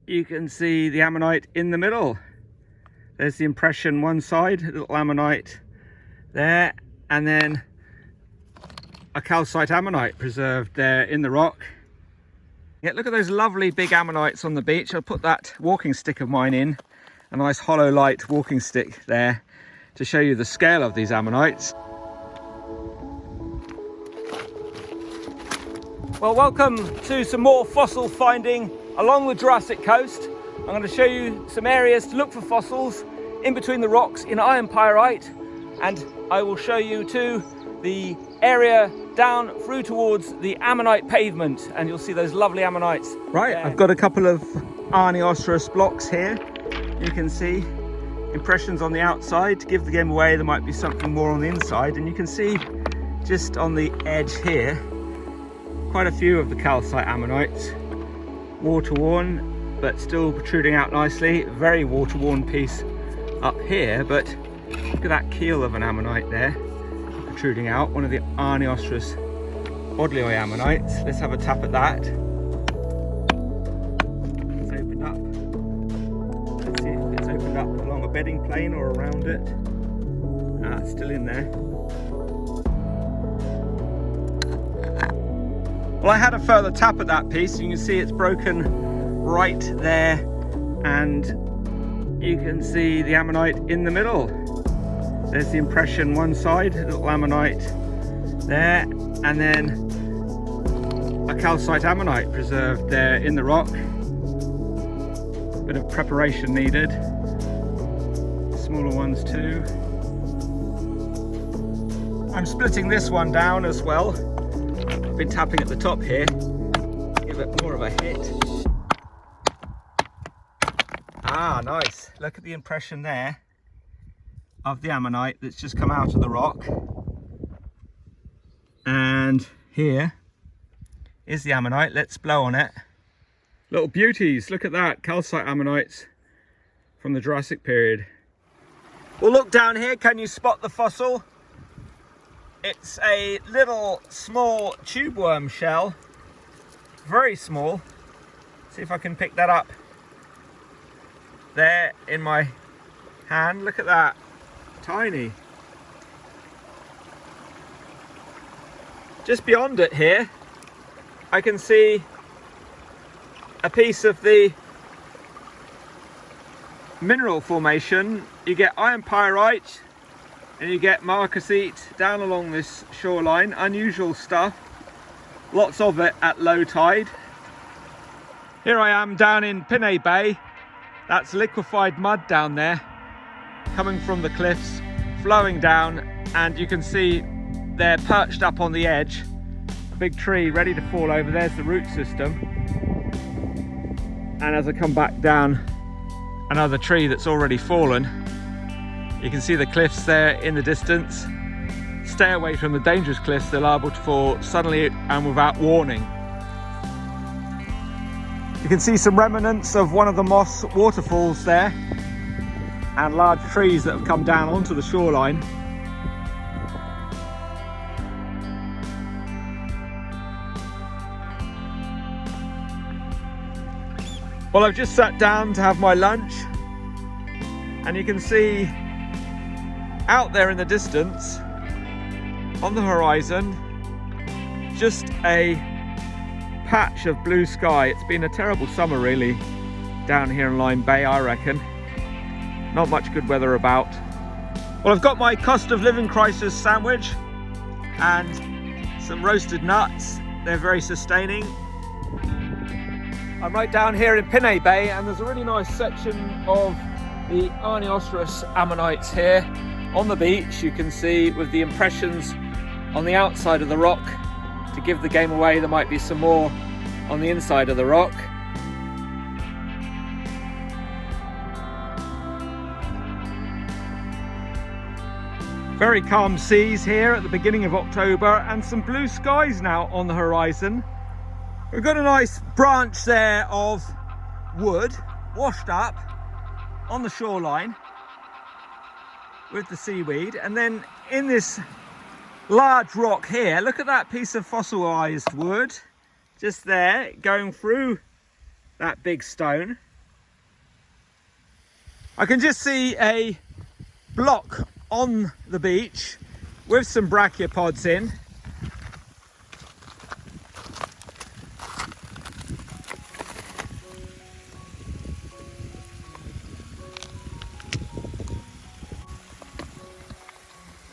you can see the ammonite in the middle. There's the impression one side, a little ammonite there, and then a calcite ammonite preserved there in the rock. Yeah, look at those lovely big ammonites on the beach. I'll put that walking stick of mine in, a nice hollow light walking stick there, to show you the scale of these ammonites. Well, welcome to some more fossil finding along the Jurassic coast. I'm going to show you some areas to look for fossils in between the rocks in iron pyrite, and I will show you too the area down through towards the ammonite pavement, and you'll see those lovely ammonites. Right, there. I've got a couple of arniosferous blocks here. You can see impressions on the outside. To give the game away, there might be something more on the inside, and you can see just on the edge here quite a few of the calcite ammonites, water worn but still protruding out nicely. Very water worn piece up here, but look at that keel of an ammonite there protruding out, one of the arniosferous odlioi ammonites. Let's have a tap at that. It's opened up. Let's see if it's opened up along a bedding plane or around it. Ah, it's still in there. Well, I had a further tap at that piece. You can see it's broken right there, and you can see the ammonite in the middle. There's the impression one side, a little ammonite there, and then a calcite ammonite preserved there in the rock. Bit of preparation needed. Smaller ones too. I'm splitting this one down as well. I've been tapping at the top here, give it more of a hit. Ah, nice. Look at the impression there of the ammonite that's just come out of the rock. And here is the ammonite. Let's blow on it. Little beauties, look at that, calcite ammonites from the Jurassic period. Well, look down here, can you spot the fossil? It's a little small tube worm shell, very small. See if I can pick that up there in my hand. Look at that, tiny. Just beyond it here, I can see a piece of the mineral formation. You get iron pyrite and you get marcasite down along this shoreline. Unusual stuff, lots of it at low tide. Here I am down in Pinay Bay. That's liquefied mud down there coming from the cliffs, flowing down, and you can see they're perched up on the edge. A big tree ready to fall over. There's the root system, and as I come back down, another tree that's already fallen. You can see the cliffs there in the distance. Stay away from the dangerous cliffs. They're liable to fall suddenly and without warning. You can see some remnants of one of the moss waterfalls there, and large trees that have come down onto the shoreline. Well, I've just sat down to have my lunch, and you can see out there in the distance on the horizon just a patch of blue sky. It's been a terrible summer really down here in Lyme Bay, I reckon. Not much good weather about. Well, I've got my cost of living crisis sandwich and some roasted nuts. They're very sustaining. I'm right down here in Pinay Bay, and there's a really nice section of the arniosferous ammonites here on the beach. You can see with the impressions on the outside of the rock. To give the game away, there might be some more on the inside of the rock. Very calm seas here at the beginning of October, and some blue skies now on the horizon. We've got a nice branch there of wood washed up on the shoreline with the seaweed, and then in this large rock here, look at that piece of fossilized wood just there going through that big stone. I can just see a block on the beach with some brachiopods in.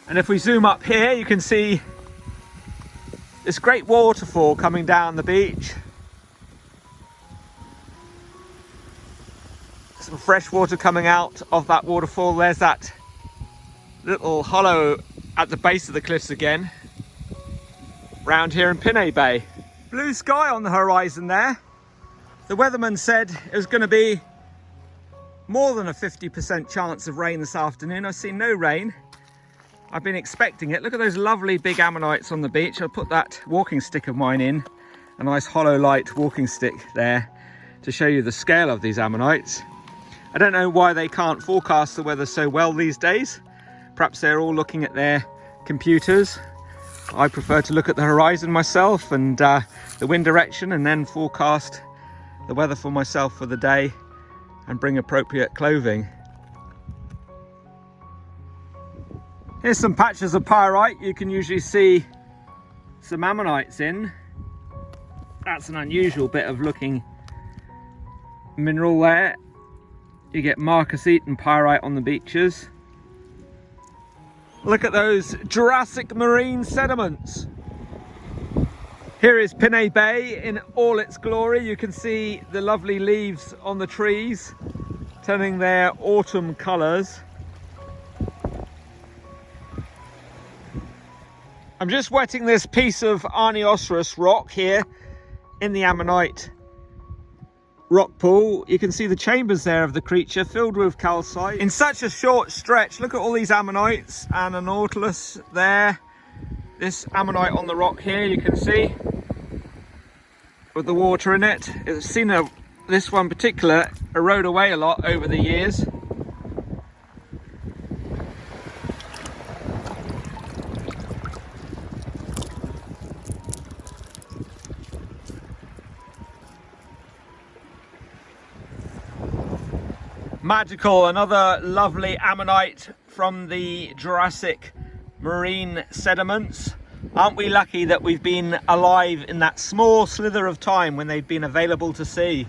And if we zoom up here, you can see this great waterfall coming down the beach. Some fresh water coming out of that waterfall. There's that little hollow at the base of the cliffs again, round here in Pinay Bay. Blue sky on the horizon there. The weatherman said it was going to be more than a 50% chance of rain this afternoon. I've seen no rain. I've been expecting it. Look at those lovely big ammonites on the beach. I'll put that walking stick of mine in, a nice hollow light walking stick there, to show you the scale of these ammonites. I don't know why they can't forecast the weather so well these days. Perhaps they're all looking at their computers. I prefer to look at the horizon myself and the wind direction, and then forecast the weather for myself for the day and bring appropriate clothing. Here's some patches of pyrite you can usually see some ammonites in. That's an unusual bit of looking mineral there. You get marcasite and pyrite on the beaches. Look at those Jurassic marine sediments. Here is Pinay Bay in all its glory. You can see the lovely leaves on the trees turning their autumn colours. I'm just wetting this piece of Arneosaurus rock here in the Ammonite rock pool. You can see the chambers there of the creature filled with calcite. In such a short stretch, look at all these ammonites and a nautilus there. This ammonite on the rock here, you can see, with the water in it. It's seen this one particular erode away a lot over the years. Magical, another lovely ammonite from the Jurassic marine sediments. Aren't we lucky that we've been alive in that small slither of time when they've been available to see?